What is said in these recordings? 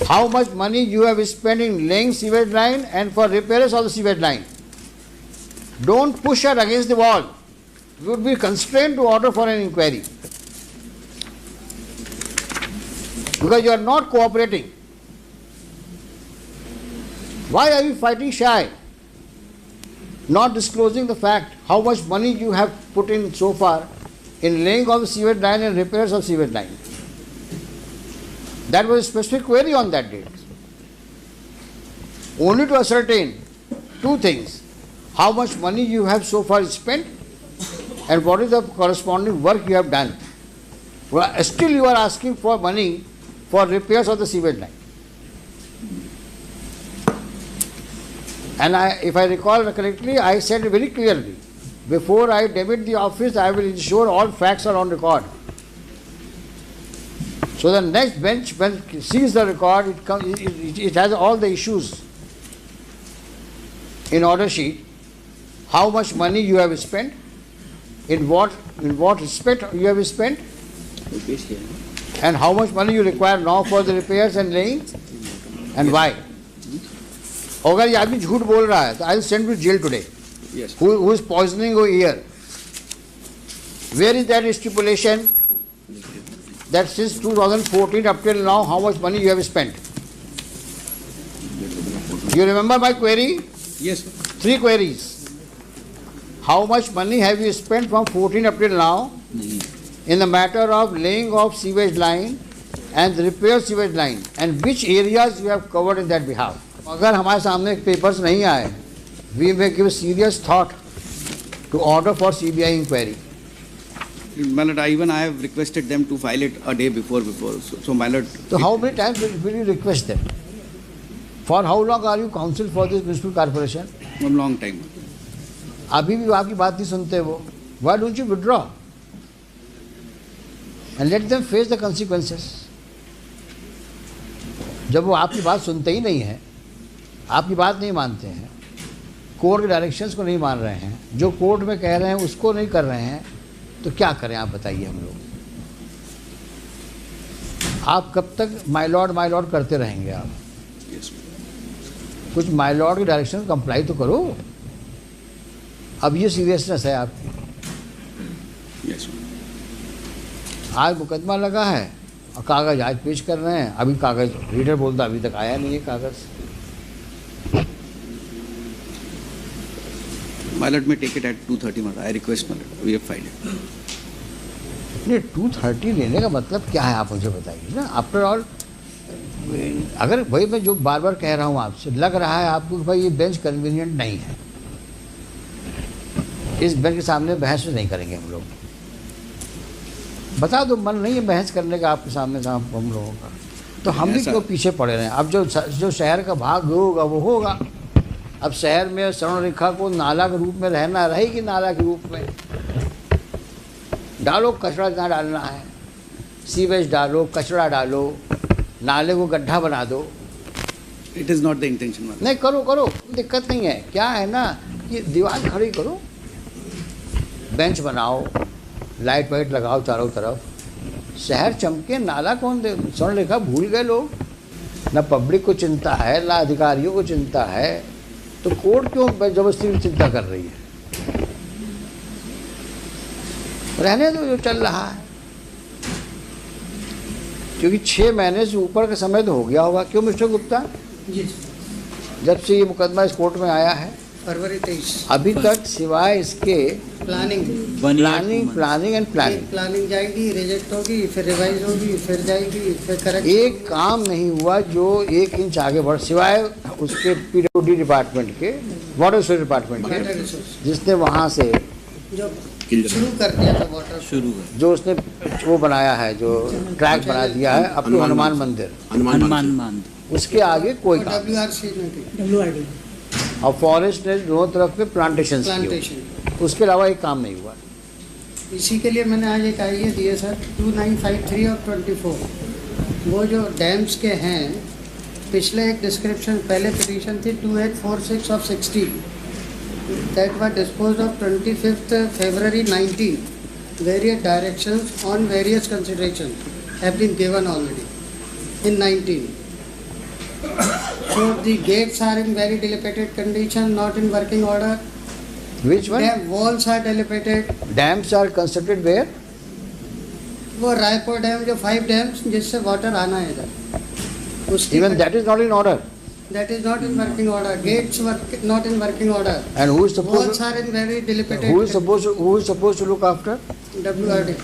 How much money you have spent in laying sewage line and for repairs of the sewage line. Don't push her against the wall. You would be constrained to order for an inquiry. Because you are not cooperating. Why are you fighting shy? Not disclosing the fact how much money you have put in so far in laying of the sewage line and repairs of sewage line. That was a specific query on that date. Only to ascertain two things: how much money you have so far spent and what is the corresponding work you have done. Well, still you are asking for money for repairs of the sewage line. And if I recall correctly, I said very clearly, before I demit the office, I will ensure all facts are on record. So the next bench, when it sees the record, it has all the issues in order sheet. How much money you have spent, in what respect you have spent, and how much money you require now for the repairs and laying, and why. अगर ये आदमी झूठ बोल रहा है तो I will send to jail today. Who is poisoning your ear? Where is that stipulation that since 2014 up till now how much money you have spent? You remember my query? Yes. 3 queries. How much money have you spent from 14 up till now in the matter of laying of sewage line and repair sewage line, and which areas you have covered in that behalf? अगर हमारे सामने papers नहीं आए, we may give serious thought to order for CBI inquiry. My lord, I have requested them to file it a day before. So my lord. So how many times will you request them? For how long are you counsel for this municipal corporation? A long time. अभी भी आपकी बात नहीं सुनते वो. Why don't you withdraw and let them face the consequences? जब वो आपकी बात सुनते ही नहीं है, आपकी बात नहीं मानते हैं, कोर्ट के डायरेक्शंस को नहीं मान रहे हैं, जो कोर्ट में कह रहे हैं उसको नहीं कर रहे हैं, तो क्या करें आप बताइए हम लोग? आप कब तक माय लॉर्ड करते रहेंगे आप? कुछ माय लॉर्ड के डायरेक्शन कंप्लाई तो करो. अब ये सीरियसनेस है आपकी. आज मुकदमा लगा है और कागज आज पेश कर रहे हैं. अभी कागज रीडर बोलता अभी तक आया नहीं है कागज. My lord may take it at 2:30. I request my lord. We have filed it. नहीं 2:30 लेने का मतलब क्या है आप मुझे बताइए ना. आफ्टर ऑल अगर भाई मैं जो बार बार कह रहा हूँ आपसे, लग रहा है आपको कि भाई ये बेंच कन्वीनियंट नहीं है, इस बेंच के सामने बहस नहीं करेंगे हम लोग. बता दो मन नहीं है बहस करने का आपके सामने हम लोगों का, तो हम भी क्यों पीछे पड़े रहे हैं. अब जो शहर का भाग होगा वो होगा. अब शहर में स्वर्ण रेखा को नाला के रूप में रहना रहेगी, नाला के रूप में डालो. कचरा जहाँ डालना है, सीवेज डालो, कचरा डालो, नाले को गड्ढा बना दो. It is not the intention. नहीं करो, दिक्कत नहीं है. क्या है ना, ये दीवार खड़ी करो, बेंच बनाओ, लाइट वाइट लगाओ चारों तरफ, शहर चमके. नाला कौन दे, स्वर्ण रेखा भूल गए लोग. ना पब्लिक को चिंता है, ना अधिकारियों को चिंता है, तो कोर्ट क्यों जबरदस्ती चिंता कर रही है? रहने दो जो चल रहा है, क्योंकि 6 महीने से ऊपर का समय तो हो गया होगा. क्यों मिस्टर गुप्ता? जी. जब से ये मुकदमा इस कोर्ट में आया है फरवरी 23 अभी तक सिवाय इसके प्लानिंग एंड प्लानिंग जाएगी, रिजेक्ट होगी, फिर रिवाइज होगी, फिर जाएगी, फिर करेक्ट. एक काम नहीं हुआ जो 1 इंच आगे बढ़, सिवाय उसके पीडब्ल्यूडी डिपार्टमेंट के, वाटर रिसोर्स डिपार्टमेंट के, जिसने वहाँ से जो शुरू कर दिया था वाटर, जो उसने वो बनाया है, जो ट्रैक बना दिया है अप टू हनुमान मंदिर, उसके आगे कोई काम. WRD और फॉरेस्ट ने दोनों तरफ में प्लांटेशन, उसके अलावा एक काम नहीं हुआ. इसी के लिए मैंने आज एक आइडिया दिया सर. 2953 और 24 वो जो डैम्स के हैं, पिछले एक डिस्क्रिप्शन, पहले पिटीशन थी 2846 of 60 that were disposed of 25th February 19. Various directions on various considerations have been given already in 19. So the gates are in very dilapidated condition, not in working order. Which one? Dam walls are dilapidated. Dams are constructed where? वो Raipur dam जो 5 dams जिससे water आना है इधर, उसकी Even that is not in order. that is not in working order. Gates work not in working order. And who is supposed Walls to, are in very dilapidated. who is supposed to look after? WRD.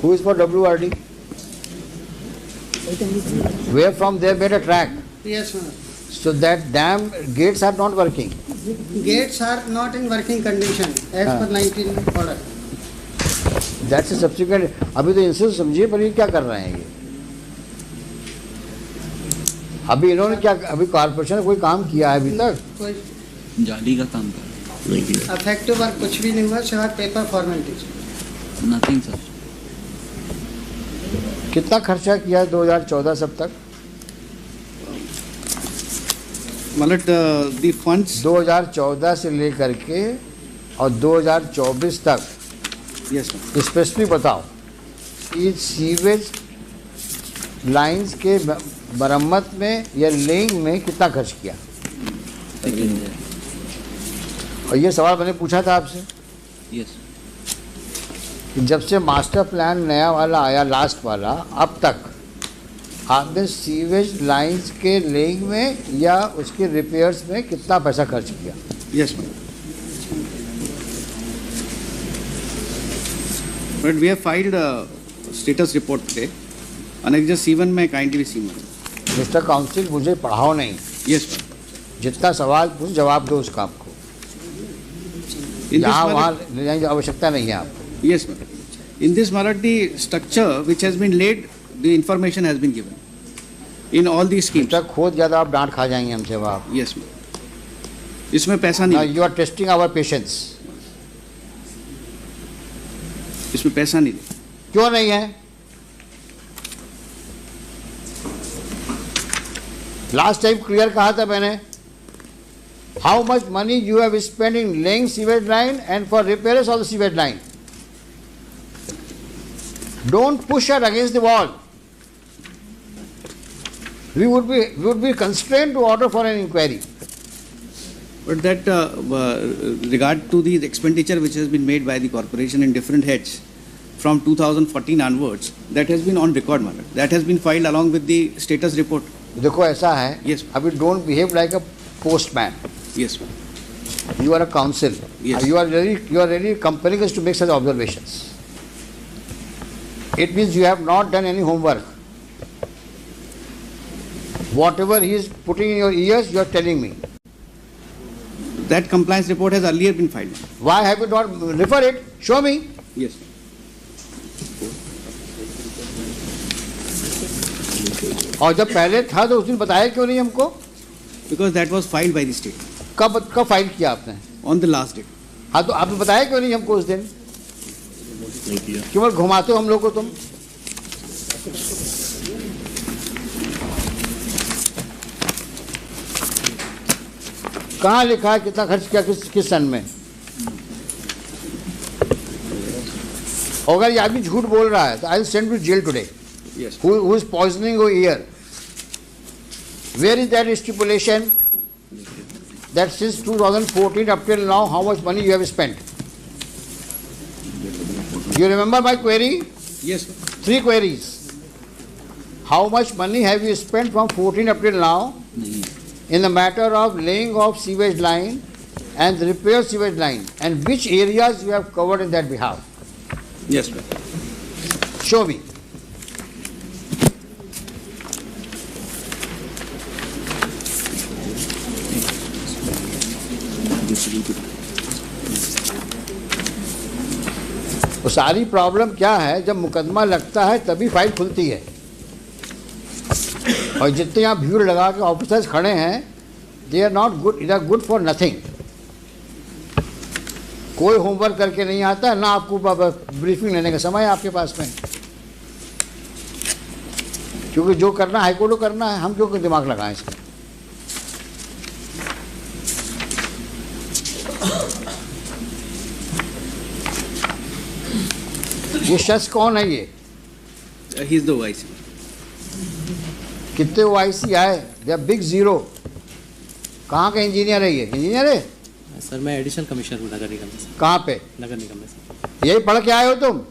Who is for WRD? Where from they made a track. Yes, ma'am. So that dam gates are not working. Gates are not in working condition as हाँ. per 19 order. That's a subsequent. अभी तो इनसे समझिए पर ये क्या कर रहे हैं ये? अभी इन्होंने क्या, अभी कॉर्पोरेशन ने कोई काम किया है अभी तक? कोई जाली का काम कर अफेक्टिव वर्क कुछ भी नहीं हुआ सिवाय पेपर फॉर्मेलिटीज. Nothing sir. कितना खर्चा किया है 2014 सब तक? मतलब the funds. 2014 से लेकर के और 2024 तक Yes, ma'am. स्पेसिफिक बताओ. इस सीवेज लाइंस के मरम्मत में या लेइंग में कितना खर्च किया? और ये सवाल मैंने पूछा था आपसे यस. कि जब से मास्टर प्लान नया वाला आया, लास्ट वाला, अब तक आपने सीवेज लाइंस के लेइंग में या उसके रिपेयर्स में कितना पैसा खर्च किया? Yes, ma'am. But we have filed a status report today. Annexure C1 में kindly see ma'am. Mister council, मुझे पढ़ाओ नहीं. Yes, ma'am. जितना सवाल पूछ जवाब दो उसका आपको. In this यहाँ matter- वहाँ ले जाने की आवश्यकता नहीं है आपको. Yes, ma'am. In this matter, the structure which has been laid, the information has been given in all these schemes. जब तक खोद ज़्यादा आप डांट खा जाएंगे हमसे वहाँ. Yes, ma'am. इसमें पैसा Now नहीं, you are testing our patience. इसमें पैसा नहीं. क्यों नहीं है? लास्ट टाइम क्लियर कहा था मैंने. How much money you have spend in laying sewage line and for repairs of the sewage line. Don't push her against the wall. We would be constrained to order for an inquiry. But that regard to the expenditure which has been made by the corporation in different heads from 2014 onwards, that has been on record, madam. That has been filed along with the status report. देखो ऐसा है. Yes. अभी don't behave like a postman. Yes, ma'am. You are a counsel. Yes. You are really compelling us to make such observations. It means you have not done any homework. Whatever he is putting in your ears, you are telling me. That compliance report has earlier been filed. Why have you not refer it? Show me. Yes. और जब पहले था तो उस दिन बताया क्यों नहीं हमको? Because that was filed by the state कब फाइल किया आपने? on the last date. हाँ, तो आपने बताया क्यों नहीं हमको उस दिन? केवल घुमाते हो हम लोग को तुम. कहाँ लिखा है कितना खर्च किया किस सन में? अगर ये आदमी झूठ बोल रहा है तो I will send to jail today. Yes. Who is poisoning your ear? Where is that stipulation that since 2014 up till now how much money you have spent? You remember my query? Yes, ma'am. 3 queries. How much money have you spent from 14 up till now in the matter of laying of sewage line and the repair sewage line, and which areas you have covered in that behalf? Yes, ma'am. Show me. तो सारी problem क्या है, जब मुकदमा लगता है तभी file खुलती है. और जितने यहाँ भीड़ लगा के ऑफिसर्स खड़े हैं, they are not good, they are good for nothing. कोई होमवर्क करके नहीं आता है, ना आपको ब्रीफिंग लेने का समय है आपके पास में. क्योंकि जो करना हाईकोर्ट को करना है, हम क्यों दिमाग लगाएं इसमें. ये शख्स कौन है ये? He is the vice. कितने OIC आए, दे आर बिग जीरो। कहाँ का इंजीनियर है ये? इंजीनियर है? सर मैं एडिशनल कमिश्नर हूँ नगर निगम में सर। कहाँ पे? नगर निगम में सर। यही पढ़ के आए हो तुम?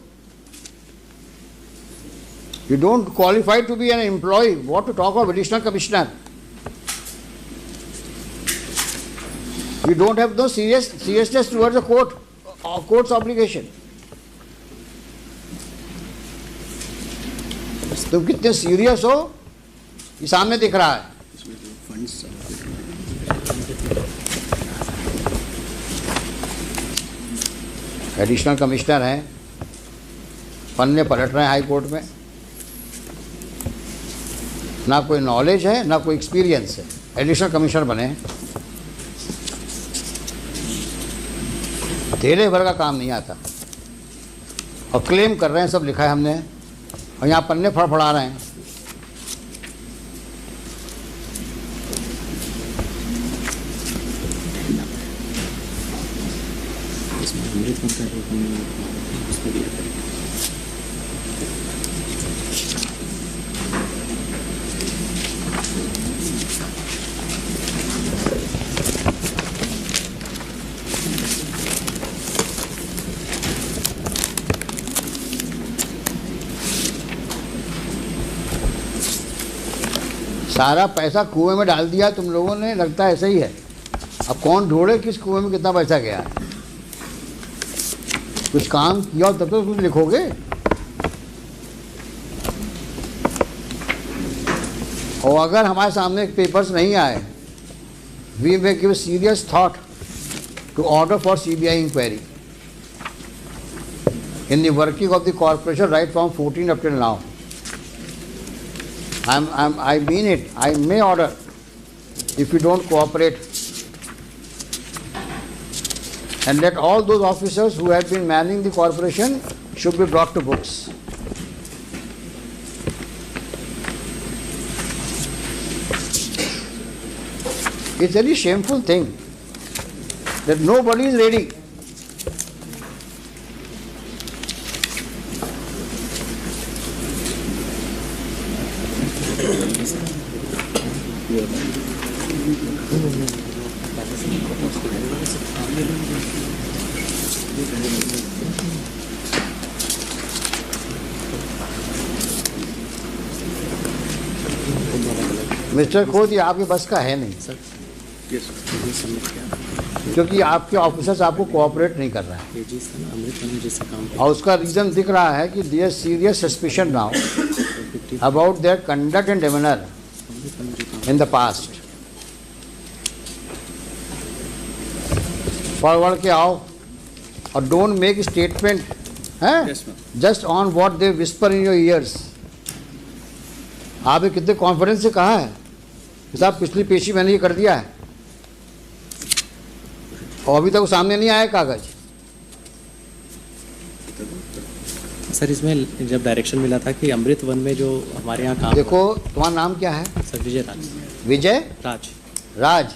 You don't qualify to be an employee. What to talk of additional commissioner? You don't have no seriousness towards the court's obligation. तुम कितने सीरियस हो ये सामने दिख रहा है। एडिशनल कमिश्नर हैं, पन्ने पलट रहे हैं हाई कोर्ट में, ना कोई नॉलेज है ना कोई एक्सपीरियंस है, एडिशनल कमिश्नर बने हैं। तेरे भर का काम नहीं आता और क्लेम कर रहे हैं सब लिखा है हमने, और यहाँ पन्ने फड़फड़ा रहे हैं। सारा पैसा कुएं में डाल दिया तुम लोगों ने, लगता है ऐसा ही है। अब कौन ढूंढे किस कुएं में कितना पैसा गया है। कुछ काम किया तब तो कुछ लिखोगे। और अगर हमारे सामने पेपर्स नहीं आए, we may give serious thought to order for CBI inquiry in the working of the corporation right from 14 up till now. I mean it. I may order if you don't cooperate, and let all those officers who have been manning the corporation should be brought to books. It's a very shameful thing that nobody is ready. Mister खोद, ये आपके बस का है नहीं sir. क्योंकि आपके officers आपको कोऑपरेट नहीं कर रहे हैं, जी सर, अमृत वन जैसे काम और उसका रीज़न दिख रहा है कि their serious suspicion now about their conduct and demeanour in the past. Forward के आओ और डोंट मेक स्टेटमेंट हैं just on what they whisper in your ears. आपने कितने कॉन्फिडेंस से कहा है कि साहब पिछली पेशी मैंने ये कर दिया है, और अभी तक वो सामने नहीं आया कागज। सर इसमें जब डायरेक्शन मिला था कि अमृत वन में जो हमारे यहाँ काम देखो, तुम्हारा नाम क्या है? सर विजय राज। विजय राज। राज।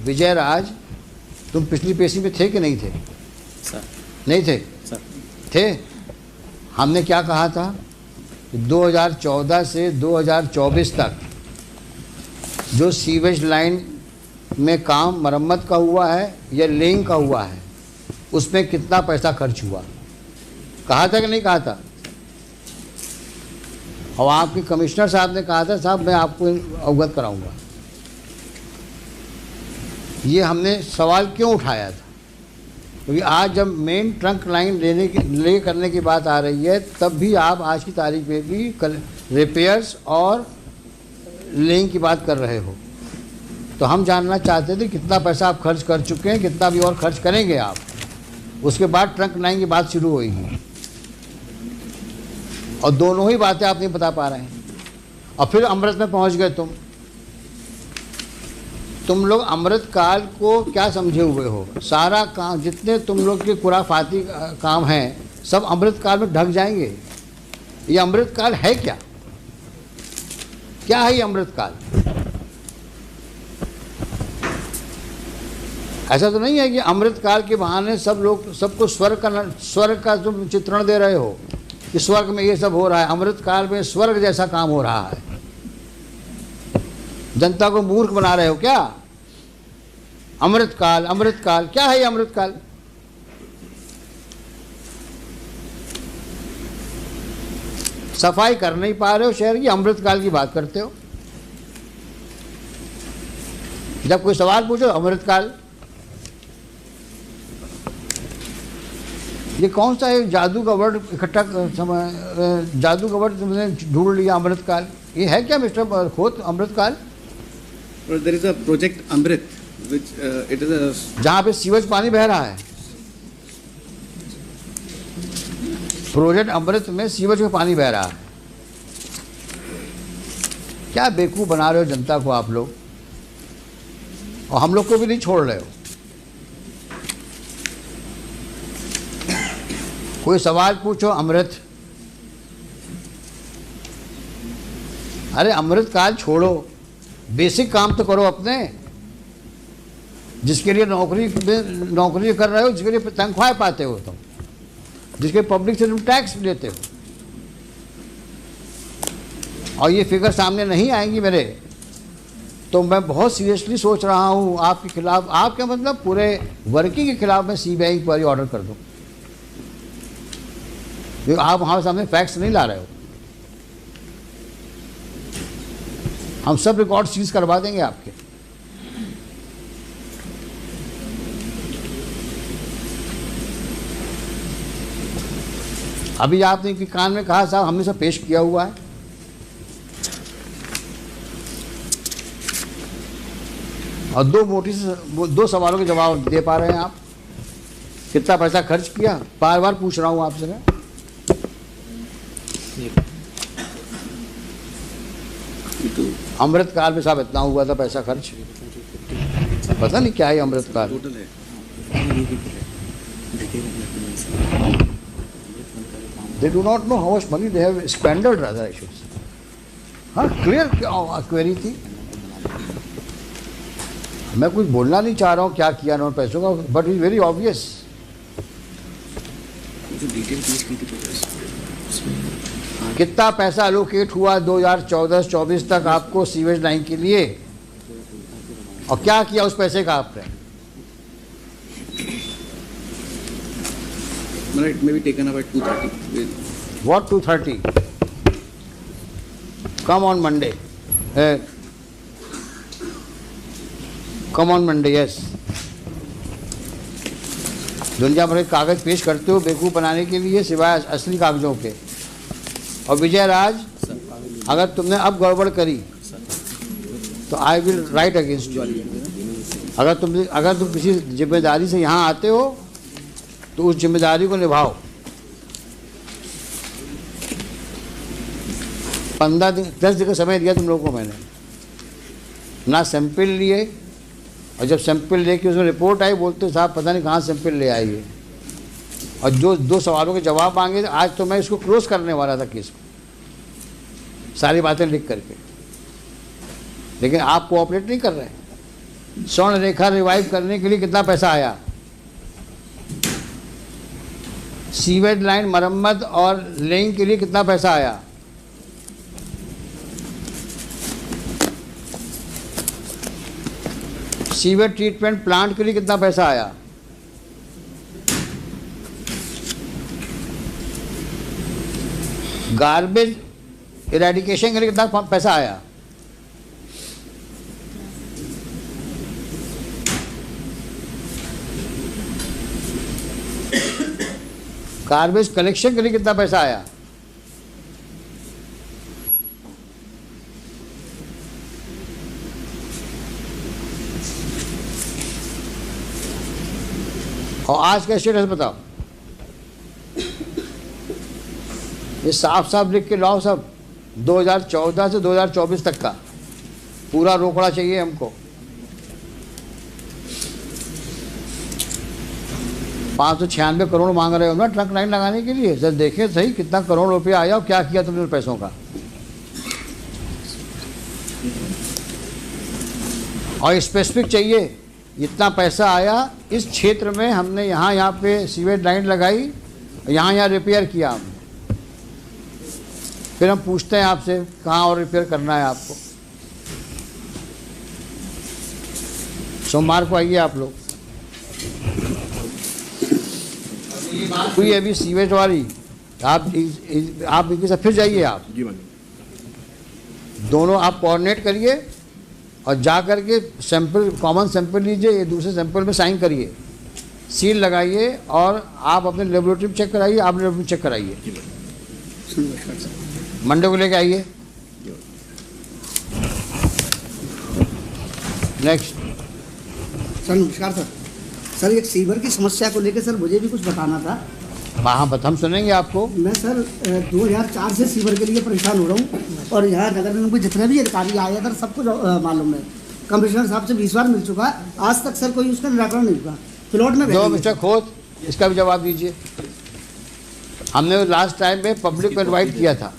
विजय राज, तुम पिछली पेशी में थे कि नहीं थे? सर नहीं थे? सर थे। हमने क्या कहा था कि 2014 से 2024 तक जो सीवेज लाइन में काम मरम्मत का हुआ है या लेइंग का हुआ है, उसमें कितना पैसा खर्च हुआ, कहा था कि नहीं कहा था? और आपके कमिश्नर साहब ने कहा था साहब मैं आपको अवगत कराऊंगा। ये हमने सवाल क्यों उठाया था? क्योंकि आज जब मेन ट्रंक लाइन ले करने की बात आ रही है, तब भी आप आज की तारीख में भी रिपेयर्स और लेइंग की बात कर रहे हो। तो हम जानना चाहते थे कितना पैसा आप खर्च कर चुके हैं, कितना भी और खर्च करेंगे आप। उसके बाद ट्रंक लाइन की बात शुरू होगी, और दोनों ही बातें आप नहीं बता पा रहे हैं। और फिर अमृत में पहुंच गए तुम लोग अमृत काल को क्या समझे हुए हो? सारा काम जितने तुम लोग के खुराफाती काम हैं सब अमृत काल में ढक जाएंगे। ये अमृत काल है क्या? क्या है ये अमृत काल? ऐसा तो नहीं है कि अमृत काल के बहाने सब लोग सबको स्वर्ग का तुम चित्रण दे रहे हो कि स्वर्ग में ये सब हो रहा है। अमृत काल में स्वर्ग जैसा काम हो रहा है। जनता को मूर्ख बना रहे हो क्या? अमृतकाल, अमृतकाल, क्या है ये अमृतकाल? सफाई कर नहीं पा रहे हो शहर की, अमृतकाल की बात करते हो। जब कोई सवाल पूछो अमृतकाल। ये कौन सा है जादू का वर्ड इकट्ठा, जादू का वर्ड तुमने ढूंढ लिया अमृतकाल? ये है क्या मिस्टर खोत अमृतकाल? There is a project Amrit, which it is a जहाँ पे सीवेज पानी बह रहा है, प्रोजेक्ट अमृत में सीवेज में पानी बह रहा है। क्या बेवकूफ बना रहे हो जनता को आप लोग, और हम लोग को भी नहीं छोड़ रहे हो। कोई सवाल पूछो अमृत, अरे अमृत काल छोड़ो, बेसिक काम तो करो अपने, जिसके लिए नौकरी कर रहे हो, जिसके लिए तनख्वाह पाते हो तुम, जिसके पब्लिक से तुम टैक्स लेते हो। और ये फिगर सामने नहीं आएंगी मेरे, तो मैं बहुत सीरियसली सोच रहा हूँ आपके खिलाफ, आपके मतलब पूरे वर्किंग के खिलाफ मैं सीबीआई इंक्वायरी ऑर्डर कर दूँ। आप हमारे सामने फैक्ट्स नहीं ला रहे हो, हम सब रिकॉर्ड सीज करवा देंगे आपके। अभी आपने कि कान में कहा साहब हमने सब पेश किया हुआ है, और दो सवालों के जवाब दे पा रहे हैं आप। कितना पैसा खर्च किया, बार बार पूछ रहा हूं आपसे मैं। अमृतकाल में साहब इतना हुआ था पैसा खर्च, पता नहीं क्या है अमृतकाल। They do not know how much money they have squandered, rather I should say. हाँ, क्लियर क्वेरी थी। मैं कुछ बोलना नहीं चाह रहा हूँ क्या किया उन्होंने पैसों का, बट इज वेरी ऑब्वियस। कितना पैसा अलोकेट हुआ 2014-24 तक आपको सीवेज लाइन के लिए, और क्या किया उस पैसे का आपने? It may be taken up at 2:30. What 2:30? Come on Monday. Come on Monday, yes. दुनिया भर के कागज पेश करते हो बेवकूफ़ बनाने के लिए, सिवाय असली कागजों के। और विजय राज, अगर तुमने अब गड़बड़ करी तो I will write against you. अगर तुम किसी जिम्मेदारी से यहाँ आते हो तो उस जिम्मेदारी को निभाओ। 10 दिन का समय दिया तुम लोगों को मैंने, ना सैंपल लिए, और जब सैंपल लेके उसमें रिपोर्ट आई बोलते साहब पता नहीं कहाँ सैंपल ले आई है, और जो 2 सवालों के जवाब मांगे। आज तो मैं इसको क्लोज करने वाला था केस को, सारी बातें लिख करके, लेकिन आप कोऑपरेट नहीं कर रहे। स्वर्ण रेखा रिवाइव करने के लिए कितना पैसा आया, सीवेज लाइन मरम्मत और लेइंग के लिए कितना पैसा आया, सीवेज ट्रीटमेंट प्लांट के लिए कितना पैसा आया, गार्बेज इरेडिकेशन के लिए कितना पैसा आया, गार्बेज कलेक्शन के लिए कितना पैसा आया, और आज का स्टेटस बताओ। ये साफ साफ लिख के लाओ सब, 2014 से 2024 तक का पूरा रोकड़ा चाहिए हमको। 596 करोड़ मांग रहे हो ना ट्रक लाइन लगाने के लिए। सर देखें सही कितना करोड़ रुपया आया और क्या किया तुमने उन पैसों का। और स्पेसिफिक चाहिए, इतना पैसा आया इस क्षेत्र में, हमने यहाँ पे सीवेज लाइन लगाई, यहाँ रिपेयर किया हमने। फिर हम पूछते हैं आपसे कहाँ और रिपेयर करना है आपको। सोमवार को आइए आप लोग। हुई अभी सीवेज वाली, आप इनके साथ फिर जाइए आप दोनों, आप कोऑर्डिनेट करिए और जा करके सैंपल, कॉमन सैंपल लीजिए, ये दूसरे सैंपल में साइन करिए, सील लगाइए और आप अपने लेबोरेटरी में चेक कराइए, आप लेबोरेटरी में चेक कराइए। मंडे को लेके आइए। नेक्स्ट। सर नमस्कार सर। सर एक सीवर की समस्या को लेकर सर मुझे भी कुछ बताना था। हाँ बता, हम सुनेंगे आपको। मैं सर 2004 से सीवर के लिए परेशान हो रहा हूँ और यहाँ नगर निगम के जितने भी अधिकारी आए सर सबको मालूम है। कमिश्नर साहब से 20 बार मिल चुका, आज तक सर कोई उसका निराकरण नहीं हुआ। प्लॉट में जो मिस्टर खोत, इसका भी जवाब दीजिए। हमने लास्ट टाइम में पब्लिक को इन्वाइट किया था,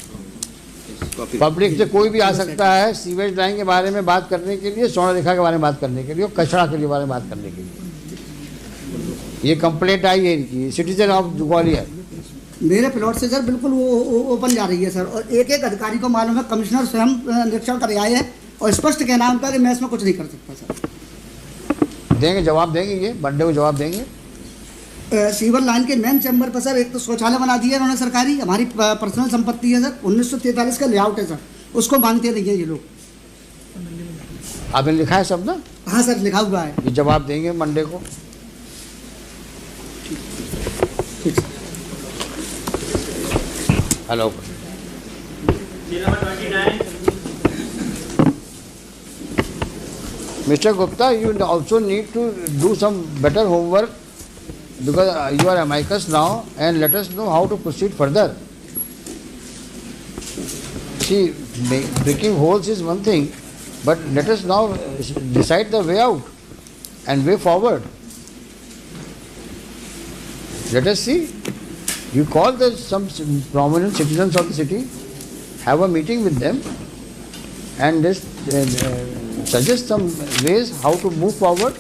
पब्लिक से कोई भी आ सकता है सीवेज लाइन के बारे में बात करने के लिए, सोना रेखा के बारे में बात करने के लिए और कचरा के लिए बारे में बात करने के लिए। ये कंप्लेंट आई है इनकी, सिटीजन ऑफ ग्वालियर। मेरे प्लॉट से सर बिल्कुल वो ओपन जा रही है सर, और एक एक अधिकारी को मालूम है, कमिश्नर स्वयं निरीक्षण कर आए हैं और स्पष्ट कहना उनका कि मैं इसमें कुछ नहीं कर सकता सर। देंगे, जवाब देंगे, ये मंडे को जवाब देंगे। सीवर लाइन के मेन चैम्बर पर सर एक तो शौचालय बना दिया उन्होंने सरकारी, हमारी पर्सनल संपत्ति है सर, 1943 का लेआउट है सर, उसको मानते नहीं है ये लोग। आपने लिखा है सब ना? हाँ सर लिखा हुआ है। ये जवाब देंगे मंडे को। Hello. Mr. Gupta, you also need to do some better homework because you are amicus now, and let us know how to proceed further. See, breaking holes is one thing, but let us now decide the way out and way forward. Let us see. You call some prominent citizens of the city, have a meeting with them, and just suggest some ways how to move forward.